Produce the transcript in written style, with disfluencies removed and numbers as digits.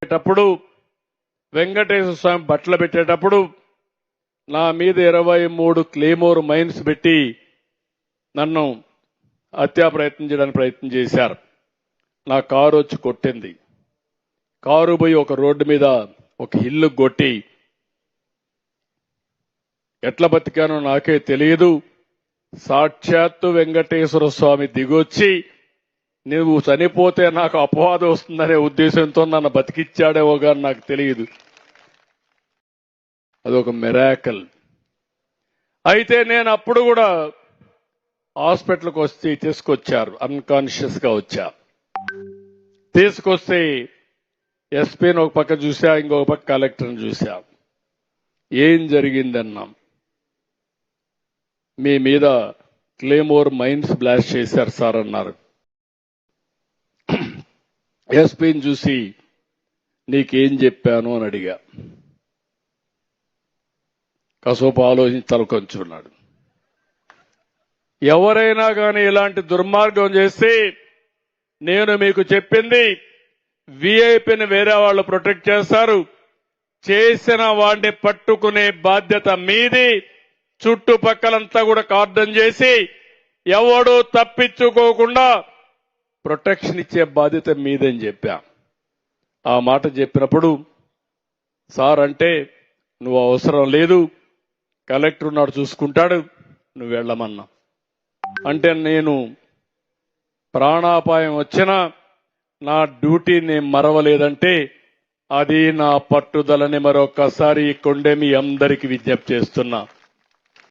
పెట్టేటప్పుడు వెంకటేశ్వర స్వామి బట్టలు పెట్టేటప్పుడు నా మీద 23 క్లేమోర్ మైన్స్ పెట్టి నన్ను హత్యా ప్రయత్నం చేయడానికి ప్రయత్నం చేశారు. నా కారు వచ్చి కొట్టింది. కారు పోయి ఒక రోడ్డు మీద ఒక ఇల్లు కొట్టి ఎట్లా బతికానో నాకే తెలియదు. సాక్షాత్తు వెంకటేశ్వర స్వామి దిగొచ్చి నువ్వు చనిపోతే నాకు అపవాదం వస్తుందనే ఉద్దేశంతో నన్ను బతికిచ్చాడేవో కానీ నాకు తెలియదు. అదొక మిరాకల్. అయితే నేను అప్పుడు కూడా హాస్పిటల్కి వచ్చి తీసుకొచ్చారు, అన్కాన్షియస్ గా వచ్చా. తీసుకొస్తే ఎస్పీని ఒక పక్క చూసా, ఇంకొక పక్క కలెక్టర్ని చూసా. ఏం జరిగిందన్నాం. మీ మీద క్లేమోర్ మైన్స్ బ్లాస్ట్ చేశారు సార్ అన్నారు. ఎస్పీని చూసి నీకేం చెప్పాను అని అడిగా. కాసేపు ఆలోచించి తలకొంచున్నాడు. ఎవరైనా కానీ ఇలాంటి దుర్మార్గం చేస్తే నేను మీకు చెప్పింది విఐపిని వేరే వాళ్ళు ప్రొటెక్ట్ చేస్తారు, చేసిన వాడిని పట్టుకునే బాధ్యత మీది. చుట్టుపక్కలంతా కూడా కార్డన్ చేసి ఎవడూ తప్పించుకోకుండా ప్రొటెక్షన్ ఇచ్చే బాధ్యత మీదని చెప్పా. ఆ మాట చెప్పినప్పుడు సార్ అంటే నువ్వు అవసరం లేదు, కలెక్టర్ ఉన్నాడు చూసుకుంటాడు, నువ్వు వెళ్ళమన్నా. అంటే నేను ప్రాణాపాయం వచ్చినా నా డ్యూటీని మరవలేదంటే అది నా పట్టుదలని మరొకసారి కొండే మీ అందరికీ విజ్ఞప్తి చేస్తున్నా.